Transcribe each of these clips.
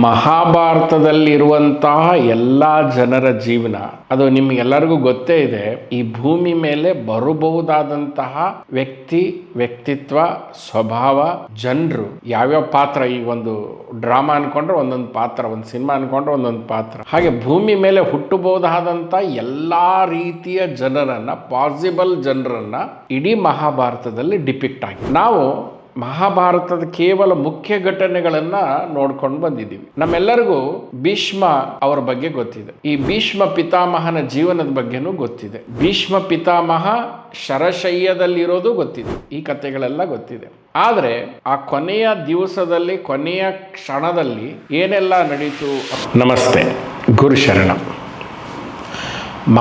ಮಹಾಭಾರತದಲ್ಲಿರುವಂತಹ ಎಲ್ಲ ಜನರ ಜೀವನ ಅದು ನಿಮ್ಗೆಲ್ಲರಿಗೂ ಗೊತ್ತೇ ಇದೆ. ಈ ಭೂಮಿ ಮೇಲೆ ಬರಬಹುದಾದಂತಹ ವ್ಯಕ್ತಿತ್ವ, ಸ್ವಭಾವ, ಜನರು ಯಾವ್ಯಾವ ಪಾತ್ರ, ಈ ಒಂದು ಡ್ರಾಮಾ ಅನ್ಕೊಂಡ್ರೆ ಒಂದೊಂದು ಪಾತ್ರ, ಒಂದು ಸಿನಿಮಾ ಅನ್ಕೊಂಡ್ರೆ ಒಂದೊಂದು ಪಾತ್ರ, ಹಾಗೆ ಭೂಮಿ ಮೇಲೆ ಹುಟ್ಟಬಹುದಾದಂಥ ಎಲ್ಲಾ ರೀತಿಯ ಜನರನ್ನ, ಪಾಸಿಬಲ್ ಜನರನ್ನ ಇಡೀ ಮಹಾಭಾರತದಲ್ಲಿ ಡಿಪಿಕ್ಟ್ ಆಗಿದೆ. ನಾವು ಮಹಾಭಾರತದ ಕೇವಲ ಮುಖ್ಯ ಘಟನೆಗಳನ್ನ ನೋಡ್ಕೊಂಡು ಬಂದಿದ್ದೀವಿ. ನಮ್ಮೆಲ್ಲರಿಗೂ ಭೀಷ್ಮ ಅವರ ಬಗ್ಗೆ ಗೊತ್ತಿದೆ. ಈ ಭೀಷ್ಮ ಪಿತಾಮಹನ ಜೀವನದ ಬಗ್ಗೆನೂ ಗೊತ್ತಿದೆ. ಭೀಷ್ಮ ಪಿತಾಮಹ ಶರಶಯ್ಯದಲ್ಲಿರೋದು ಗೊತ್ತಿದೆ. ಈ ಕಥೆಗಳೆಲ್ಲ ಗೊತ್ತಿದೆ. ಆದರೆ ಆ ಕೊನೆಯ ದಿವಸದಲ್ಲಿ, ಕೊನೆಯ ಕ್ಷಣದಲ್ಲಿ ಏನೆಲ್ಲ ನಡೀತು. ನಮಸ್ತೆ, ಗುರು ಶರಣ.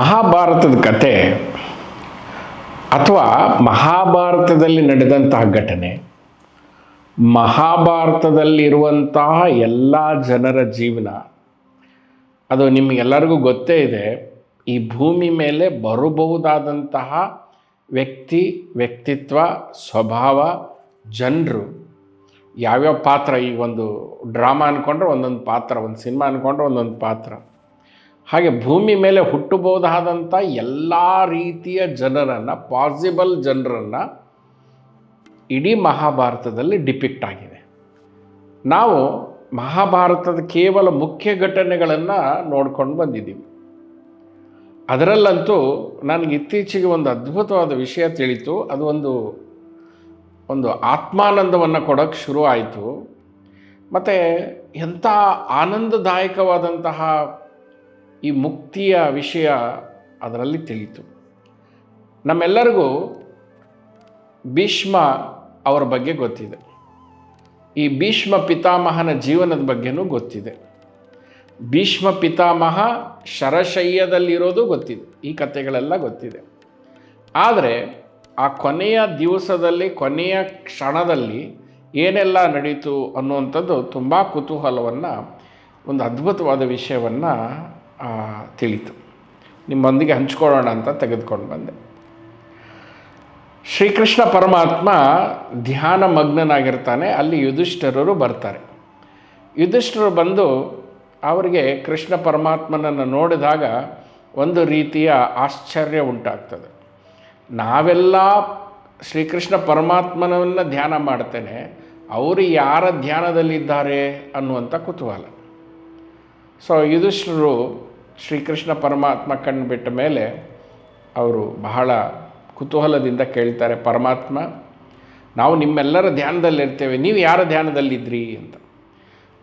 ಮಹಾಭಾರತದ ಕತೆ ಅಥವಾ ಮಹಾಭಾರತದಲ್ಲಿ ನಡೆದಂತಹ ಘಟನೆ, ಮಹಾಭಾರತದಲ್ಲಿರುವಂತಹ ಎಲ್ಲ ಜನರ ಜೀವನ ಅದು ನಿಮಗೆಲ್ಲರಿಗೂ ಗೊತ್ತೇ ಇದೆ. ಈ ಭೂಮಿ ಮೇಲೆ ಬರಬಹುದಾದಂತಹ ವ್ಯಕ್ತಿತ್ವ, ಸ್ವಭಾವ, ಜನರು ಯಾವ್ಯಾವ ಪಾತ್ರ, ಈ ಒಂದು ಡ್ರಾಮಾ ಅನ್ಕೊಂಡ್ರೆ ಒಂದೊಂದು ಪಾತ್ರ, ಒಂದು ಸಿನಿಮಾ ಅನ್ಕೊಂಡ್ರೆ ಒಂದೊಂದು ಪಾತ್ರ, ಹಾಗೆ ಭೂಮಿ ಮೇಲೆ ಹುಟ್ಟಬಹುದಾದಂಥ ಎಲ್ಲ ರೀತಿಯ ಜನರನ್ನು, ಪಾಸಿಬಲ್ ಜನರನ್ನು ಇಡೀ ಮಹಾಭಾರತದಲ್ಲಿ ಡಿಪಿಕ್ಟ್ ಆಗಿದೆ. ನಾವು ಮಹಾಭಾರತದ ಕೇವಲ ಮುಖ್ಯ ಘಟನೆಗಳನ್ನು ನೋಡ್ಕೊಂಡು ಬಂದಿದ್ದೀವಿ. ಅದರಲ್ಲಂತೂ ನನಗೆ ಇತ್ತೀಚೆಗೆ ಒಂದು ಅದ್ಭುತವಾದ ವಿಷಯ ತಿಳಿತು. ಅದು ಒಂದು ಆತ್ಮಾನಂದವನ್ನು ಕೊಡೋಕ್ಕೆ ಶುರು ಆಯಿತು. ಮತ್ತು ಎಂಥ ಆನಂದದಾಯಕವಾದಂತಹ ಈ ಮುಕ್ತಿಯ ವಿಷಯ ಅದರಲ್ಲಿ ತಿಳಿತು. ನಮ್ಮೆಲ್ಲರಿಗೂ ಭೀಷ್ಮ ಅವರ ಬಗ್ಗೆ ಗೊತ್ತಿದೆ. ಈ ಭೀಷ್ಮ ಪಿತಾಮಹನ ಜೀವನದ ಬಗ್ಗೆನೂ ಗೊತ್ತಿದೆ. ಭೀಷ್ಮ ಪಿತಾಮಹ ಶರಶಯ್ಯದಲ್ಲಿರೋದು ಗೊತ್ತಿದೆ. ಈ ಕಥೆಗಳೆಲ್ಲ ಗೊತ್ತಿದೆ. ಆದರೆ ಆ ಕೊನೆಯ ದಿವಸದಲ್ಲಿ, ಕೊನೆಯ ಕ್ಷಣದಲ್ಲಿ ಏನೆಲ್ಲ ನಡೀತು ಅನ್ನುವಂಥದ್ದು ತುಂಬ ಕುತೂಹಲವನ್ನು, ಒಂದು ಅದ್ಭುತವಾದ ವಿಷಯವನ್ನು ತಿಳಿತು. ನಿಮ್ಮೊಂದಿಗೆ ಹಂಚ್ಕೊಳ್ಳೋಣ ಅಂತ ತೆಗೆದುಕೊಂಡು ಬಂದೆ. ಶ್ರೀಕೃಷ್ಣ ಪರಮಾತ್ಮ ಧ್ಯಾನ ಮಗ್ನನಾಗಿರ್ತಾನೆ. ಅಲ್ಲಿ ಯುಧಿಷ್ಠಿರರು ಬರ್ತಾರೆ. ಯುಧಿಷ್ಠಿರರು ಬಂದು ಅವರಿಗೆ ಕೃಷ್ಣ ಪರಮಾತ್ಮನನ್ನು ನೋಡಿದಾಗ ಒಂದು ರೀತಿಯ ಆಶ್ಚರ್ಯ ಉಂಟಾಗ್ತದೆ. ನಾವೆಲ್ಲ ಶ್ರೀಕೃಷ್ಣ ಪರಮಾತ್ಮನನ್ನು ಧ್ಯಾನ ಮಾಡ್ತೇನೆ, ಅವರು ಯಾರ ಧ್ಯಾನದಲ್ಲಿದ್ದಾರೆ ಅನ್ನುವಂಥ ಕುತೂಹಲ. ಸೊ ಯುಧಿಷ್ಠಿರರು ಶ್ರೀಕೃಷ್ಣ ಪರಮಾತ್ಮ ಕಣ್ಣು ಬಿಟ್ಟ ಮೇಲೆ ಅವರು ಬಹಳ ಕುತೂಹಲದಿಂದ ಕೇಳ್ತಾರೆ, ಪರಮಾತ್ಮ, ನಾವು ನಿಮ್ಮೆಲ್ಲರ ಧ್ಯಾನದಲ್ಲಿರ್ತೇವೆ, ನೀವು ಯಾರ ಧ್ಯಾನದಲ್ಲಿದ್ರಿ ಅಂತ.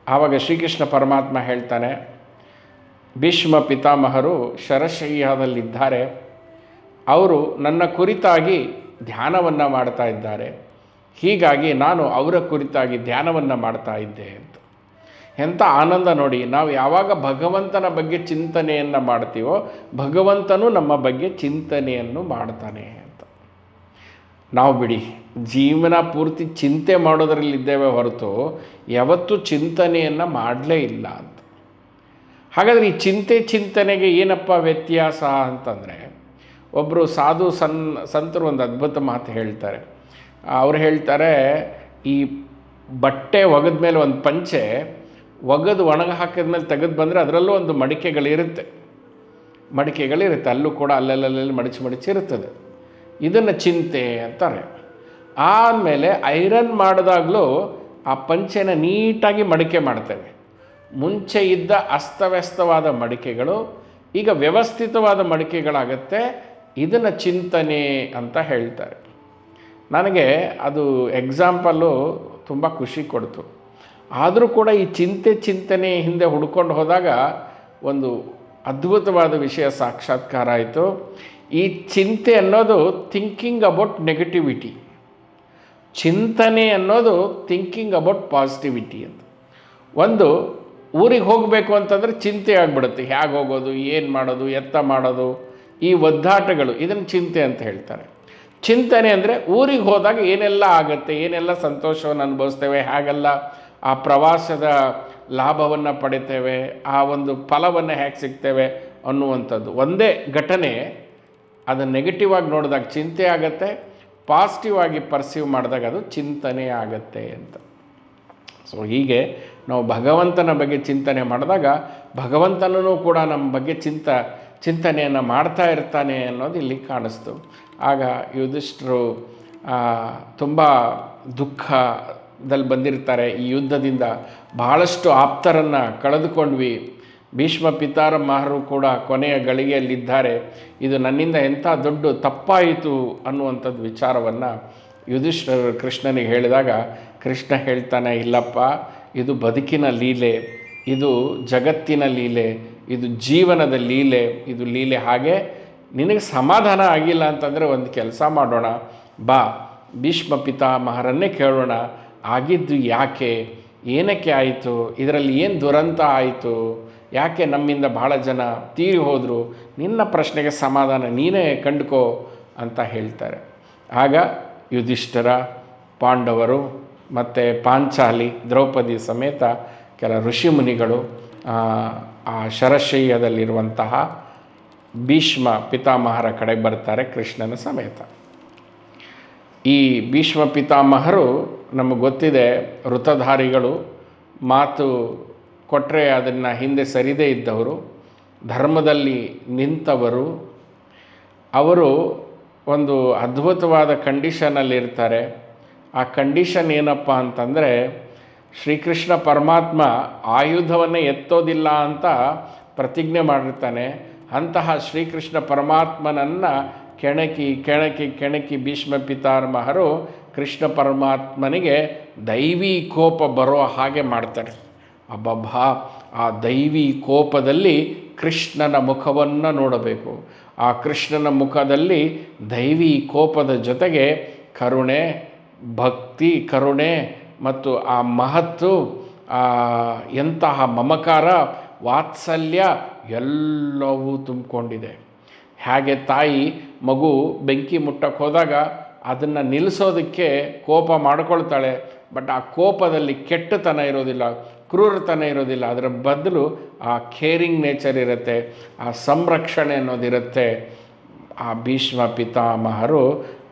ಆವಾಗ ಶ್ರೀಕೃಷ್ಣ ಪರಮಾತ್ಮ ಹೇಳ್ತಾನೆ, ಭೀಷ್ಮ ಪಿತಾಮಹರು ಶರಶಯ್ಯದಲ್ಲಿದ್ದಾರೆ, ಅವರು ನನ್ನ ಕುರಿತಾಗಿ ಧ್ಯಾನವನ್ನು ಮಾಡ್ತಾ ಇದ್ದಾರೆ, ಹೀಗಾಗಿ ನಾನು ಅವರ ಕುರಿತಾಗಿ ಧ್ಯಾನವನ್ನು ಮಾಡ್ತಾ ಇದ್ದೆ ಅಂತ. ಎಂಥ ಆನಂದ ನೋಡಿ. ನಾವು ಯಾವಾಗ ಭಗವಂತನ ಬಗ್ಗೆ ಚಿಂತನೆಯನ್ನು ಮಾಡ್ತೀವೋ ಭಗವಂತನು ನಮ್ಮ ಬಗ್ಗೆ ಚಿಂತನೆಯನ್ನು ಮಾಡ್ತಾನೆ ಅಂತ. ನಾವು ಬಿಡಿ ಜೀವನ ಪೂರ್ತಿ ಚಿಂತೆ ಮಾಡೋದರಲ್ಲಿದ್ದೇವೆ ಹೊರತು ಯಾವತ್ತೂ ಚಿಂತನೆಯನ್ನು ಮಾಡಲೇ ಇಲ್ಲ ಅಂತ. ಹಾಗಾದರೆ ಈ ಚಿಂತನೆಗೆ ಏನಪ್ಪ ವ್ಯತ್ಯಾಸ ಅಂತಂದರೆ, ಒಬ್ಬರು ಸಾಧು ಸಂತರು ಒಂದು ಅದ್ಭುತ ಮಾತು ಹೇಳ್ತಾರೆ. ಅವ್ರು ಹೇಳ್ತಾರೆ, ಈ ಬಟ್ಟೆ ಒಗೆದ ಮೇಲೆ ಒಂದು ಪಂಚೆ ಒಗೆದು ಒಣಗ ಹಾಕಿದ ಮೇಲೆ ತೆಗೆದು ಬಂದರೆ ಅದರಲ್ಲೂ ಒಂದು ಮಡಿಕೆಗಳಿರುತ್ತೆ, ಅಲ್ಲೂ ಕೂಡ ಅಲ್ಲಲ್ಲಿ ಮಡಿಚಿ ಇರುತ್ತದೆ. ಇದನ್ನು ಚಿಂತೆ ಅಂತಾರೆ. ಆದಮೇಲೆ ಐರನ್ ಮಾಡಿದಾಗಲೂ ಆ ಪಂಚೆನ ನೀಟಾಗಿ ಮಡಿಕೆ ಮಾಡ್ತೇವೆ. ಮುಂಚೆ ಇದ್ದ ಅಸ್ತವ್ಯಸ್ತವಾದ ಮಡಿಕೆಗಳು ಈಗ ವ್ಯವಸ್ಥಿತವಾದ ಮಡಿಕೆಗಳಾಗತ್ತೆ. ಇದನ್ನು ಚಿಂತನೆ ಅಂತ ಹೇಳ್ತಾರೆ. ನನಗೆ ಅದು ಎಕ್ಸಾಂಪಲ್ಲು ತುಂಬ ಖುಷಿ ಕೊಡ್ತು. ಆದರೂ ಕೂಡ ಈ ಚಿಂತನೆ ಹಿಂದೆ ಹುಡ್ಕೊಂಡು ಹೋದಾಗ ಒಂದು ಅದ್ಭುತವಾದ ವಿಷಯ ಸಾಕ್ಷಾತ್ಕಾರ ಆಯಿತು. ಈ ಚಿಂತೆ ಅನ್ನೋದು ಥಿಂಕಿಂಗ್ ಅಬೌಟ್ ನೆಗೆಟಿವಿಟಿ, ಚಿಂತನೆ ಅನ್ನೋದು ಥಿಂಕಿಂಗ್ ಅಬೌಟ್ ಪಾಸಿಟಿವಿಟಿ ಅಂತ. ಒಂದು ಊರಿಗೆ ಹೋಗಬೇಕು ಅಂತಂದರೆ ಚಿಂತೆ ಆಗಿಬಿಡುತ್ತೆ, ಹೇಗೆ ಹೋಗೋದು, ಏನು ಮಾಡೋದು, ಎತ್ತ ಮಾಡೋದು, ಈ ಒದ್ದಾಟಗಳು, ಇದನ್ನು ಚಿಂತೆ ಅಂತ ಹೇಳ್ತಾರೆ. ಚಿಂತನೆ ಅಂದರೆ ಊರಿಗೆ ಹೋದಾಗ ಏನೆಲ್ಲ ಆಗುತ್ತೆ, ಏನೆಲ್ಲ ಸಂತೋಷವನ್ನು ಅನುಭವಿಸ್ತೇವೆ, ಹಾಗೆಲ್ಲ ಆ ಪ್ರವಾಸದ ಲಾಭವನ್ನು ಪಡಿತೇವೆ, ಆ ಒಂದು ಫಲವನ್ನು ಹೇಗೆ ಸಿಗ್ತೇವೆ ಅನ್ನುವಂಥದ್ದು. ಒಂದೇ ಘಟನೆ ಅದು ನೆಗೆಟಿವ್ ಆಗಿ ನೋಡಿದಾಗ ಚಿಂತೆ ಆಗುತ್ತೆ, ಪಾಸಿಟಿವ್ ಆಗಿ ಪರ್ಸೀವ್ ಮಾಡಿದಾಗ ಅದು ಚಿಂತನೆ ಆಗತ್ತೆ ಅಂತ. ಸೊ ಹೀಗೆ ನಾವು ಭಗವಂತನ ಬಗ್ಗೆ ಚಿಂತನೆ ಮಾಡಿದಾಗ ಭಗವಂತನೂ ಕೂಡ ನಮ್ಮ ಬಗ್ಗೆ ಚಿಂತನೆಯನ್ನು ಮಾಡ್ತಾ ಇರ್ತಾನೆ ಅನ್ನೋದು ಇಲ್ಲಿ ಕಾಣಿಸ್ತು. ಆಗ ಯುಧಿಷ್ಠಿರರು ತುಂಬ ದುಃಖದಲ್ಲಿ ಬಂದಿರ್ತಾರೆ. ಈ ಯುದ್ಧದಿಂದ ಬಹಳಷ್ಟು ಆಪ್ತರನ್ನು ಕಳೆದುಕೊಂಡ್ವಿ, ಭೀಷ್ಮ ಪಿತಾಮಹರು ಕೂಡ ಕೊನೆಯ ಗಳಿಗೆಯಲ್ಲಿದ್ದಾರೆ, ಇದು ನನ್ನಿಂದ ಎಂಥ ದೊಡ್ಡ ತಪ್ಪಾಯಿತು ಅನ್ನುವಂಥದ್ದು ವಿಚಾರವನ್ನು ಯುಧಿಷ್ಠಿರರು ಕೃಷ್ಣನಿಗೆ ಹೇಳಿದಾಗ ಕೃಷ್ಣ ಹೇಳ್ತಾನೆ, ಇಲ್ಲಪ್ಪ, ಇದು ಬದುಕಿನ ಲೀಲೆ, ಇದು ಜಗತ್ತಿನ ಲೀಲೆ, ಇದು ಜೀವನದ ಲೀಲೆ, ಇದು ಲೀಲೆ. ಹಾಗೆ ನಿನಗೆ ಸಮಾಧಾನ ಆಗಿಲ್ಲ ಅಂತಂದರೆ ಒಂದು ಕೆಲಸ ಮಾಡೋಣ, ಬಾ ಭೀಷ್ಮ ಪಿತಾಮಹರನ್ನೇ ಕೇಳೋಣ, ಆಗಿದ್ದು ಯಾಕೆ, ಏನಕ್ಕೆ ಆಯಿತು, ಇದರಲ್ಲಿ ಏನು ದುರಂತ ಆಯಿತು, ಯಾಕೆ ನಮ್ಮಿಂದ ಭಾಳ ಜನ ತೀರಿ ಹೋದರು, ನಿನ್ನ ಪ್ರಶ್ನೆಗೆ ಸಮಾಧಾನ ನೀನೇ ಕಂಡುಕೋ ಅಂತ ಹೇಳ್ತಾರೆ. ಆಗ ಯುಧಿಷ್ಠಿರ, ಪಾಂಡವರು ಮತ್ತು ಪಾಂಚಾಲಿ, ದ್ರೌಪದಿ ಸಮೇತ ಕೆಲ ಋಷಿಮುನಿಗಳು ಆ ಶರಶಯ್ಯದಲ್ಲಿರುವಂತಹ ಭೀಷ್ಮ ಪಿತಾಮಹರ ಕಡೆ ಬರ್ತಾರೆ ಕೃಷ್ಣನ ಸಮೇತ. ಈ ಭೀಷ್ಮ ಪಿತಾಮಹರು ನಮಗೆ ಗೊತ್ತಿದೆ, ವೃತಧಾರಿಗಳು, ಮಾತು ಕೊಟ್ಟರೆ ಅದನ್ನು ಹಿಂದೆ ಸರಿದೇ ಇದ್ದವರು, ಧರ್ಮದಲ್ಲಿ ನಿಂತವರು. ಅವರು ಒಂದು ಅದ್ಭುತವಾದ ಕಂಡೀಷನಲ್ಲಿರ್ತಾರೆ. ಆ ಕಂಡೀಷನ್ ಏನಪ್ಪ ಅಂತಂದರೆ, ಶ್ರೀಕೃಷ್ಣ ಪರಮಾತ್ಮ ಆಯುಧವನ್ನೇ ಎತ್ತೋದಿಲ್ಲ ಅಂತ ಪ್ರತಿಜ್ಞೆ ಮಾಡಿರ್ತಾನೆ. ಅಂತಹ ಶ್ರೀಕೃಷ್ಣ ಪರಮಾತ್ಮನನ್ನು ಕೆಣಕಿ ಕೆಣಕಿ ಕೆಣಕಿ ಭೀಷ್ಮ ಪಿತಾಮಹರು ಕೃಷ್ಣ ಪರಮಾತ್ಮನಿಗೆ ದೈವಿ ಕೋಪ ಬರೋ ಹಾಗೆ ಮಾಡ್ತಾರೆ. ಅಬ್ಬಬ್ಬಾ, ಆ ದೈವಿ ಕೋಪದಲ್ಲಿ ಕೃಷ್ಣನ ಮುಖವನ್ನು ನೋಡಬೇಕು. ಆ ಕೃಷ್ಣನ ಮುಖದಲ್ಲಿ ದೈವಿ ಕೋಪದ ಜೊತೆಗೆ ಕರುಣೆ, ಭಕ್ತಿ, ಕರುಣೆ ಮತ್ತು ಆ ಮಹತ್ತು, ಎಂತಹ ಮಮಕಾರ, ವಾತ್ಸಲ್ಯ ಎಲ್ಲವೂ ತುಂಬಿಕೊಂಡಿದೆ. ಹಾಗೆ ತಾಯಿ ಮಗು ಬೆಂಕಿ ಮುಟ್ಟಕ್ಕೆ ಹೋದಾಗ ಅದನ್ನು ನಿಲ್ಲಿಸೋದಕ್ಕೆ ಕೋಪ ಮಾಡ್ಕೊಳ್ತಾಳೆ, ಬಟ್ ಆ ಕೋಪದಲ್ಲಿ ಕೆಟ್ಟತನ ಇರೋದಿಲ್ಲ, ಕ್ರೂರತನ ಇರೋದಿಲ್ಲ, ಅದರ ಬದಲು ಆ ಕೇರಿಂಗ್ ನೇಚರ್ ಇರುತ್ತೆ, ಆ ಸಂರಕ್ಷಣೆ ಅನ್ನೋದಿರುತ್ತೆ. ಆ ಭೀಷ್ಮ ಪಿತಾಮಹರು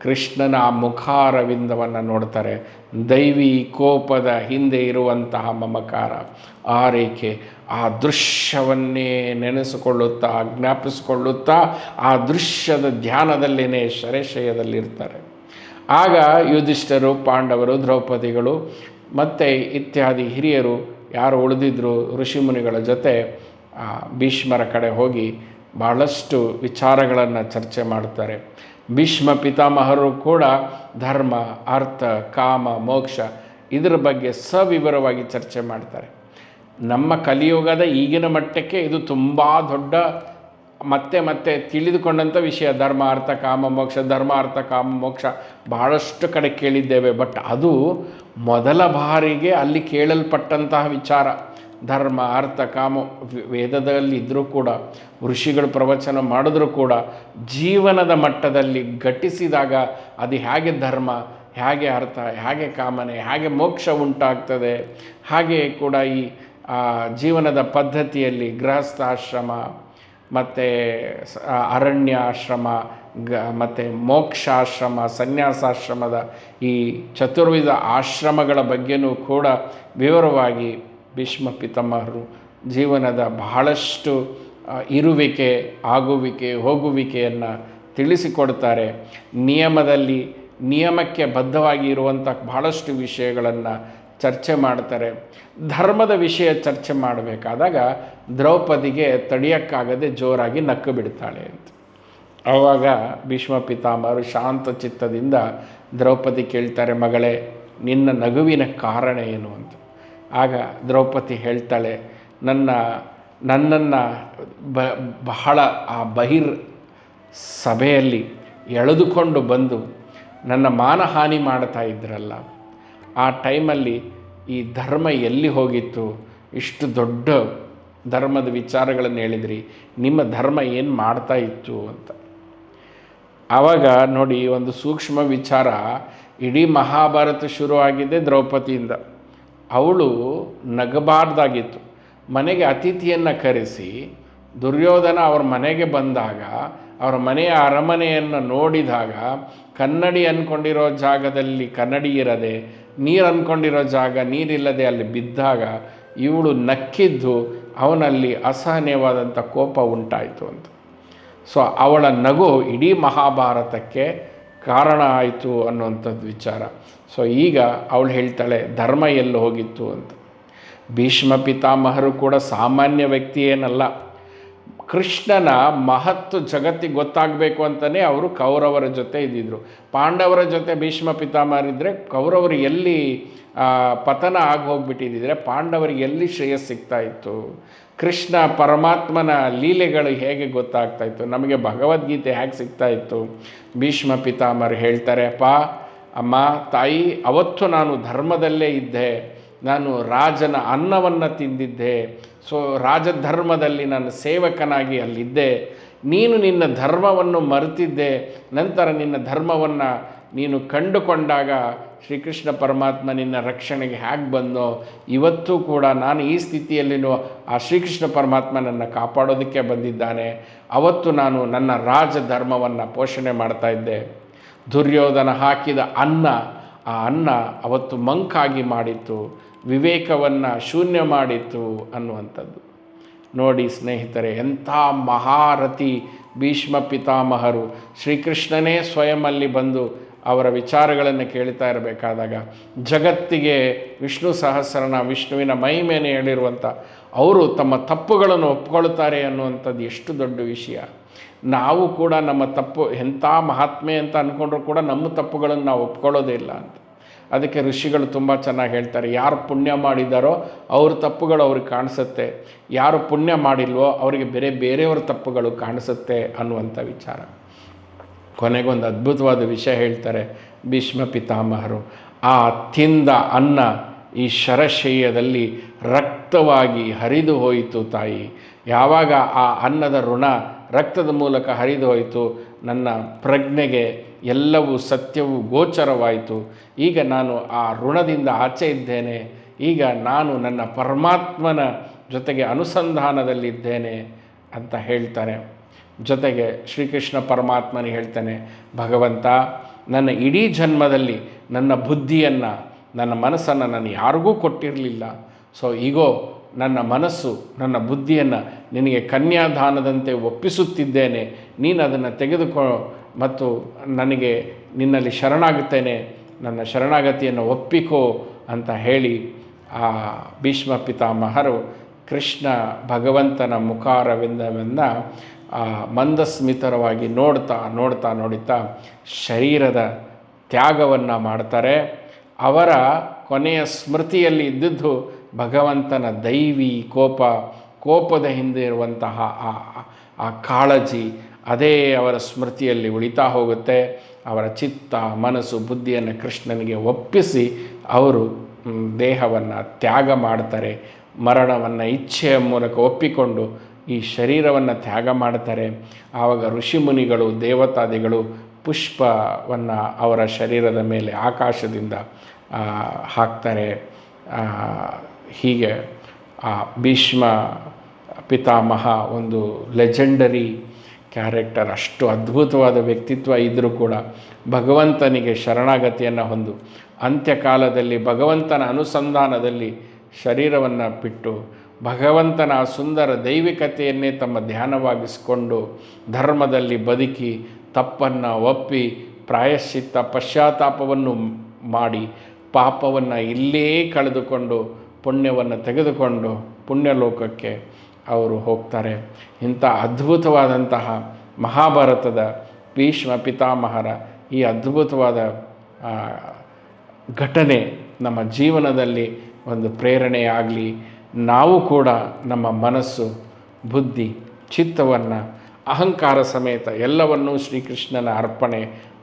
ಕೃಷ್ಣನ ಆ ಮುಖಾರವಿಂದವನ್ನು ನೋಡ್ತಾರೆ. ದೈವಿ ಕೋಪದ ಹಿಂದೆ ಇರುವಂತಹ ಮಮಕಾರ, ಆರೈಕೆ, ಆ ದೃಶ್ಯವನ್ನೇ ನೆನೆಸಿಕೊಳ್ಳುತ್ತಾ, ಜ್ಞಾಪಿಸಿಕೊಳ್ಳುತ್ತಾ ಆ ದೃಶ್ಯದ ಧ್ಯಾನದಲ್ಲೇ ಶರಶಯ್ಯದಲ್ಲಿರ್ತಾರೆ. ಆಗ ಯುಧಿಷ್ಠಿರರು, ಪಾಂಡವರು, ದ್ರೌಪದಿಗಳು ಮತ್ತು ಇತ್ಯಾದಿ ಹಿರಿಯರು ಯಾರು ಉಳಿದಿದ್ರು ಋಷಿಮುನಿಗಳ ಜೊತೆ ಭೀಷ್ಮರ ಕಡೆ ಹೋಗಿ ಭಾಳಷ್ಟು ವಿಚಾರಗಳನ್ನು ಚರ್ಚೆ ಮಾಡ್ತಾರೆ. ಭೀಷ್ಮ ಪಿತಾಮಹರು ಕೂಡ ಧರ್ಮ, ಅರ್ಥ, ಕಾಮ, ಮೋಕ್ಷ ಇದರ ಬಗ್ಗೆ ಸವಿವರವಾಗಿ ಚರ್ಚೆ ಮಾಡ್ತಾರೆ. ನಮ್ಮ ಕಲಿಯುಗದ ಈಗಿನ ಮಟ್ಟಕ್ಕೆ ಇದು ತುಂಬ ದೊಡ್ಡ ಮತ್ತೆ ಮತ್ತೆ ತಿಳಿದುಕೊಂಡಂಥ ವಿಷಯ. ಧರ್ಮ, ಅರ್ಥ, ಕಾಮ, ಮೋಕ್ಷ, ಧರ್ಮ, ಅರ್ಥ, ಕಾಮ, ಮೋಕ್ಷ ಭಾಳಷ್ಟು ಕಡೆ ಕೇಳಿದ್ದೇವೆ, ಬಟ್ ಅದು ಮೊದಲ ಬಾರಿಗೆ ಅಲ್ಲಿ ಕೇಳಲ್ಪಟ್ಟಂತಹ ವಿಚಾರ. ಧರ್ಮ, ಅರ್ಥ, ಕಾಮ ವೇದದಲ್ಲಿ ಇದ್ದರೂ ಕೂಡ, ಋಷಿಗಳು ಪ್ರವಚನ ಮಾಡಿದ್ರೂ ಕೂಡ, ಜೀವನದ ಮಟ್ಟದಲ್ಲಿ ಘಟಿಸಿದಾಗ ಅದು ಹೇಗೆ ಧರ್ಮ, ಹೇಗೆ ಅರ್ಥ, ಹೇಗೆ ಕಾಮನೆ, ಹೇಗೆ ಮೋಕ್ಷ ಉಂಟಾಗ್ತದೆ, ಹಾಗೆ ಕೂಡ ಈ ಜೀವನದ ಪದ್ಧತಿಯಲ್ಲಿ ಗೃಹಸ್ಥಾಶ್ರಮ ಮತ್ತು ಅರಣ್ಯಾಶ್ರಮ ಮತ್ತು ಮೋಕ್ಷಾಶ್ರಮ, ಸನ್ಯಾಸಾಶ್ರಮದ ಈ ಚತುರ್ವಿಧ ಆಶ್ರಮಗಳ ಬಗ್ಗೆಯೂ ಕೂಡ ವಿವರವಾಗಿ ಭೀಷ್ಮ ಪಿತಾಮಹರು ಜೀವನದ ಬಹಳಷ್ಟು ಇರುವಿಕೆ, ಆಗುವಿಕೆ, ಹೋಗುವಿಕೆಯನ್ನು ತಿಳಿಸಿಕೊಡ್ತಾರೆ. ನಿಯಮಕ್ಕೆ ಬದ್ಧವಾಗಿ ಇರುವಂಥ ಬಹಳಷ್ಟು ವಿಷಯಗಳನ್ನು ಚರ್ಚೆ ಮಾಡ್ತಾರೆ. ಧರ್ಮದ ವಿಷಯ ಚರ್ಚೆ ಮಾಡಬೇಕಾದಾಗ ದ್ರೌಪದಿಗೆ ತಡೆಯೋಕ್ಕಾಗದೆ ಜೋರಾಗಿ ನಕ್ಕು ಬಿಡ್ತಾಳೆ ಅಂತ. ಆವಾಗ ಭೀಷ್ಮ ಪಿತಾಮಹರು ಶಾಂತ ಚಿತ್ತದಿಂದ ದ್ರೌಪದಿ ಕೇಳ್ತಾರೆ, ಮಗಳೇ, ನಿನ್ನ ನಗುವಿನ ಕಾರಣ ಏನು ಅಂತ. ಆಗ ದ್ರೌಪದಿ ಹೇಳ್ತಾಳೆ, ನನ್ನನ್ನು ಬಹಳ ಆ ಸಭೆಯಲ್ಲಿ ಎಳೆದುಕೊಂಡು ಬಂದು ನನ್ನ ಮಾನಹಾನಿ ಮಾಡ್ತಾ ಇದ್ರಲ್ಲ, ಆ ಟೈಮಲ್ಲಿ ಈ ಧರ್ಮ ಎಲ್ಲಿ ಹೋಗಿತ್ತು? ಇಷ್ಟು ದೊಡ್ಡ ಧರ್ಮದ ವಿಚಾರಗಳನ್ನು ಹೇಳಿದ್ರಿ, ನಿಮ್ಮ ಧರ್ಮ ಏನು ಮಾಡ್ತಾ ಇತ್ತು ಅಂತ. ಆವಾಗ ನೋಡಿ, ಒಂದು ಸೂಕ್ಷ್ಮ ವಿಚಾರ. ಇಡೀ ಮಹಾಭಾರತ ಶುರುವಾಗಿದೆ ದ್ರೌಪದಿಯಿಂದ. ಅವಳು ನಗಬಾರ್ದಾಗಿತ್ತು. ಮನೆಗೆ ಅತಿಥಿಯನ್ನು ಕರೆಸಿ ದುರ್ಯೋಧನ ಅವ್ರ ಮನೆಗೆ ಬಂದಾಗ, ಅವರ ಮನೆಯ ಅರಮನೆಯನ್ನು ನೋಡಿದಾಗ, ಕನ್ನಡಿ ಅಂದ್ಕೊಂಡಿರೋ ಜಾಗದಲ್ಲಿ ಕನ್ನಡಿ ಇರದೆ, ನೀರು ಅಂದ್ಕೊಂಡಿರೋ ಜಾಗ ನೀರಿಲ್ಲದೆ ಅಲ್ಲಿ ಬಿದ್ದಾಗ ಇವಳು ನಕ್ಕಿದ್ದು ಅವನಲ್ಲಿ ಅಸಹನೀಯವಾದಂಥ ಕೋಪ ಉಂಟಾಯಿತು ಅಂತ. ಸೊ ಅವಳ ನಗು ಇಡೀ ಮಹಾಭಾರತಕ್ಕೆ ಕಾರಣ ಆಯಿತು ಅನ್ನುವಂಥದ್ದು ವಿಚಾರ. ಸೊ ಈಗ ಅವಳು ಹೇಳ್ತಾಳೆ ಧರ್ಮ ಎಲ್ಲಿ ಹೋಗಿತ್ತು ಅಂತ. ಭೀಷ್ಮ ಪಿತಾಮಹರು ಕೂಡ ಸಾಮಾನ್ಯ ವ್ಯಕ್ತಿ ಏನಲ್ಲ. ಕೃಷ್ಣನ ಮಹತ್ವ ಜಗತ್ತಿಗೆ ಗೊತ್ತಾಗಬೇಕು ಅಂತಲೇ ಅವರು ಕೌರವರ ಜೊತೆ ಇದ್ದಿದ್ರು. ಪಾಂಡವರ ಜೊತೆ ಭೀಷ್ಮ ಪಿತಾಮಹರಿದ್ದರೆ ಕೌರವರು ಎಲ್ಲಿ ಪತನ ಆಗಿ ಹೋಗ್ಬಿಟ್ಟಿದ್ದರೆ ಪಾಂಡವರಿಗೆ ಎಲ್ಲಿ ಶ್ರೇಯಸ್ ಸಿಗ್ತಾಯಿತ್ತು. ಕೃಷ್ಣ ಪರಮಾತ್ಮನ ಲೀಲೆಗಳು ಹೇಗೆ ಗೊತ್ತಾಗ್ತಾಯಿತ್ತು, ನಮಗೆ ಭಗವದ್ಗೀತೆ ಹೇಗೆ ಸಿಗ್ತಾಯಿತ್ತು. ಭೀಷ್ಮ ಪಿತಾಮಹರು ಹೇಳ್ತಾರೆ, ಅಪ್ಪ ಅಮ್ಮ ತಾಯಿ, ಅವತ್ತು ನಾನು ಧರ್ಮದಲ್ಲೇ ಇದ್ದೆ, ನಾನು ರಾಜನ ಅನ್ನವನ್ನು ತಿಂದಿದ್ದೆ. ಸೊ ರಾಜಧರ್ಮದಲ್ಲಿ ನಾನು ಸೇವಕನಾಗಿ ಅಲ್ಲಿದ್ದೆ. ನೀನು ನಿನ್ನ ಧರ್ಮವನ್ನು ಮರೆತಿದ್ದೆ. ನಂತರ ನಿನ್ನ ಧರ್ಮವನ್ನು ನೀನು ಕಂಡುಕೊಂಡಾಗ ಶ್ರೀಕೃಷ್ಣ ಪರಮಾತ್ಮ ನಿನ್ನ ರಕ್ಷಣೆಗೆ ಹೇಗೆ ಬಂದೋ, ಇವತ್ತೂ ಕೂಡ ನಾನು ಈ ಸ್ಥಿತಿಯಲ್ಲಿನೂ ಆ ಶ್ರೀಕೃಷ್ಣ ಪರಮಾತ್ಮ ನನ್ನ ಕಾಪಾಡೋದಕ್ಕೆ ಬಂದಿದ್ದಾನೆ. ಅವತ್ತು ನಾನು ನನ್ನ ರಾಜಧರ್ಮವನ್ನು ಪೋಷಣೆ ಮಾಡ್ತಾಯಿದ್ದೆ. ದುರ್ಯೋಧನ ಹಾಕಿದ ಅನ್ನ, ಆ ಅನ್ನ ಅವತ್ತು ಮಂಕಾಗಿ ಮಾಡಿತ್ತು, ವಿವೇಕವನ್ನು ಶೂನ್ಯ ಮಾಡಿತ್ತು ಅನ್ನುವಂಥದ್ದು. ನೋಡಿ ಸ್ನೇಹಿತರೆ, ಎಂಥ ಮಹಾರಥಿ ಭೀಷ್ಮ ಪಿತಾಮಹರು. ಶ್ರೀಕೃಷ್ಣನೇ ಸ್ವಯಂಲ್ಲಿ ಬಂದು ಅವರ ವಿಚಾರಗಳನ್ನು ಕೇಳ್ತಾ ಇರಬೇಕಾದಾಗ ಜಗತ್ತಿಗೆ ವಿಷ್ಣು ಸಹಸ್ರನ ವಿಷ್ಣುವಿನ ಮಹಿಮೆಯನ್ನು ಹೇಳಿರುವಂಥ ಅವರು ತಮ್ಮ ತಪ್ಪುಗಳನ್ನು ಒಪ್ಕೊಳ್ತಾರೆ ಅನ್ನುವಂಥದ್ದು ಎಷ್ಟು ದೊಡ್ಡ ವಿಷಯ. ನಾವು ಕೂಡ ನಮ್ಮ ತಪ್ಪು ಎಂಥ ಮಹಾತ್ಮೆ ಅಂತ ಅಂದ್ಕೊಂಡ್ರೂ ಕೂಡ ನಮ್ಮ ತಪ್ಪುಗಳನ್ನು ನಾವು ಒಪ್ಕೊಳ್ಳೋದೇ ಇಲ್ಲ ಅಂತ. ಅದಕ್ಕೆ ಋಷಿಗಳು ತುಂಬ ಚೆನ್ನಾಗಿ ಹೇಳ್ತಾರೆ, ಯಾರು ಪುಣ್ಯ ಮಾಡಿದಾರೋ ಅವ್ರ ತಪ್ಪುಗಳು ಅವ್ರಿಗೆ ಕಾಣಿಸುತ್ತೆ, ಯಾರು ಪುಣ್ಯ ಮಾಡಿಲ್ವೋ ಅವರಿಗೆ ಬೇರೆಯವ್ರ ತಪ್ಪುಗಳು ಕಾಣಿಸುತ್ತೆ ಅನ್ನುವಂಥ ವಿಚಾರ. ಕೊನೆಗೊಂದು ಅದ್ಭುತವಾದ ವಿಷಯ ಹೇಳ್ತಾರೆ ಭೀಷ್ಮ ಪಿತಾಮಹರು. ಆ ತಿಂದ ಅನ್ನ ಈ ಶರಶಯ್ಯದಲ್ಲಿ ರಕ್ತವಾಗಿ ಹರಿದು ಹೋಯಿತು ತಾಯಿ. ಯಾವಾಗ ಆ ಅನ್ನದ ಋಣ ರಕ್ತದ ಮೂಲಕ ಹರಿದು ಹೋಯಿತು, ನನ್ನ ಪ್ರಜ್ಞೆಗೆ ಎಲ್ಲವೂ ಸತ್ಯವೂ ಗೋಚರವಾಯಿತು. ಈಗ ನಾನು ಆ ಋಣದಿಂದ ಆಚೆ ಇದ್ದೇನೆ. ಈಗ ನಾನು ನನ್ನ ಪರಮಾತ್ಮನ ಜೊತೆಗೆ ಅನುಸಂಧಾನದಲ್ಲಿದ್ದೇನೆ ಅಂತ ಹೇಳ್ತಾರೆ. ಜೊತೆಗೆ ಶ್ರೀಕೃಷ್ಣ ಪರಮಾತ್ಮನಿಗೆ ಹೇಳ್ತಾನೆ, ಭಗವಂತ, ನನ್ನ ಇಡೀ ಜನ್ಮದಲ್ಲಿ ನನ್ನ ಬುದ್ಧಿಯನ್ನು, ನನ್ನ ಮನಸ್ಸನ್ನು ನಾನು ಯಾರಿಗೂ ಕೊಟ್ಟಿರಲಿಲ್ಲ. ಸೊ ಈಗೋ ನನ್ನ ಮನಸ್ಸು, ನನ್ನ ಬುದ್ಧಿಯನ್ನು ನಿನಗೆ ಕನ್ಯಾದಾನದಂತೆ ಒಪ್ಪಿಸುತ್ತಿದ್ದೇನೆ. ನೀನು ಅದನ್ನು ತೆಗೆದುಕೊ ಮತ್ತು ನನಗೆ ನಿನ್ನಲ್ಲಿ ಶರಣಾಗುತ್ತೇನೆ, ನನ್ನ ಶರಣಾಗತಿಯನ್ನು ಒಪ್ಪಿಕೋ ಅಂತ ಹೇಳಿ ಆ ಭೀಷ್ಮ ಪಿತಾಮಹರು ಕೃಷ್ಣ ಭಗವಂತನ ಮುಖಾರವಿಂದವನ್ನು ಮಂದಸ್ಮಿತರವಾಗಿ ನೋಡ್ತಾ ಶರೀರದ ತ್ಯಾಗವನ್ನು ಮಾಡ್ತಾರೆ. ಅವರ ಕೊನೆಯ ಸ್ಮೃತಿಯಲ್ಲಿ ಇದ್ದದ್ದು ಭಗವಂತನ ದೈವಿ ಕೋಪದ ಹಿಂದೆ ಇರುವಂತಹ ಆ ಕಾಳಜಿ, ಅದೇ ಅವರ ಸ್ಮೃತಿಯಲ್ಲಿ ಉಳಿತಾ ಹೋಗುತ್ತೆ. ಅವರ ಚಿತ್ತ, ಮನಸ್ಸು, ಬುದ್ಧಿಯನ್ನು ಕೃಷ್ಣನಿಗೆ ಒಪ್ಪಿಸಿ ಅವರು ದೇಹವನ್ನು ತ್ಯಾಗ ಮಾಡ್ತಾರೆ. ಮರಣವನ್ನು ಇಚ್ಛೆಯ ಮೂಲಕ ಒಪ್ಪಿಕೊಂಡು ಈ ಶರೀರವನ್ನು ತ್ಯಾಗ ಮಾಡ್ತಾರೆ. ಆವಾಗ ಋಷಿಮುನಿಗಳು, ದೇವತಾದಿಗಳು ಪುಷ್ಪವನ್ನು ಅವರ ಶರೀರದ ಮೇಲೆ ಆಕಾಶದಿಂದ ಹಾಕ್ತಾರೆ. ಹೀಗೆ ಆ ಭೀಷ್ಮ ಪಿತಾಮಹ ಒಂದು ಲೆಜೆಂಡರಿ ಕ್ಯಾರೆಕ್ಟರ್. ಅಷ್ಟು ಅದ್ಭುತವಾದ ವ್ಯಕ್ತಿತ್ವ ಇದ್ದರೂ ಕೂಡ ಭಗವಂತನಿಗೆ ಶರಣಾಗತಿಯನ್ನು ಹೊಂದು ಅಂತ್ಯಕಾಲದಲ್ಲಿ ಭಗವಂತನ ಅನುಸಂಧಾನದಲ್ಲಿ ಶರೀರವನ್ನು ಬಿಟ್ಟು ಭಗವಂತನ ಸುಂದರ ದೈವಿಕತೆಯನ್ನೇ ತಮ್ಮ ಧ್ಯಾನವಾಗಿಸಿಕೊಂಡು ಧರ್ಮದಲ್ಲಿ ಬದುಕಿ ತಪ್ಪನ್ನು ಒಪ್ಪಿ ಪ್ರಾಯಶ್ಚಿತ್ತ ಪಶ್ಚಾತ್ತಾಪವನ್ನು ಮಾಡಿ ಪಾಪವನ್ನು ಇಲ್ಲೇ ಕಳೆದುಕೊಂಡು ಪುಣ್ಯವನ್ನು ತೆಗೆದುಕೊಂಡು ಪುಣ್ಯಲೋಕಕ್ಕೆ ಅವರು ಹೋಗ್ತಾರೆ. ಇಂಥ ಅದ್ಭುತವಾದಂತಹ ಮಹಾಭಾರತದ ಭೀಷ್ಮ ಪಿತಾಮಹರ ಈ ಅದ್ಭುತವಾದ ಘಟನೆ ನಮ್ಮ ಜೀವನದಲ್ಲಿ ಒಂದು ಪ್ರೇರಣೆಯಾಗಲಿ. ನಾವು ಕೂಡ ನಮ್ಮ ಮನಸ್ಸು, ಬುದ್ಧಿ, ಚಿತ್ತವನ್ನು ಅಹಂಕಾರ ಸಮೇತ ಎಲ್ಲವನ್ನೂ ಶ್ರೀಕೃಷ್ಣನ ಅರ್ಪಣೆ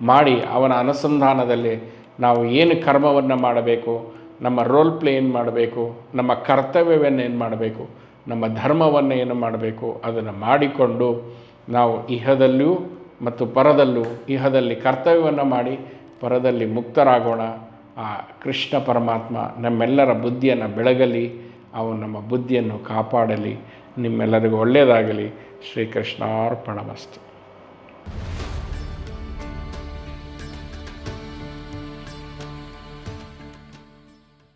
ಮಾಡಿ ಅವನ ಅನುಸಂಧಾನದಲ್ಲಿ ನಾವು ಏನು ಕರ್ಮವನ್ನು ಮಾಡಬೇಕು, ನಮ್ಮ ರೋಲ್ ಪ್ಲೇ ಏನು ಮಾಡಬೇಕು, ನಮ್ಮ ಕರ್ತವ್ಯವನ್ನು ಏನು ಮಾಡಬೇಕು, ನಮ್ಮ ಧರ್ಮವನ್ನು ಏನು ಮಾಡಬೇಕು ಅದನ್ನು ಮಾಡಿಕೊಂಡು ನಾವು ಇಹದಲ್ಲೂ ಮತ್ತು ಪರದಲ್ಲೂ, ಇಹದಲ್ಲಿ ಕರ್ತವ್ಯವನ್ನು ಮಾಡಿ ಪರದಲ್ಲಿ ಮುಕ್ತರಾಗೋಣ. ಆ ಕೃಷ್ಣ ಪರಮಾತ್ಮ ನಮ್ಮೆಲ್ಲರ ಬುದ್ಧಿಯನ್ನು ಬೆಳಗಲಿ, ಅವನು ನಮ್ಮ ಬುದ್ಧಿಯನ್ನು ಕಾಪಾಡಲಿ. ನಿಮ್ಮೆಲ್ಲರಿಗೂ ಒಳ್ಳೆಯದಾಗಲಿ. ಶ್ರೀಕೃಷ್ಣಾರ್ಪಣಮಸ್ತು.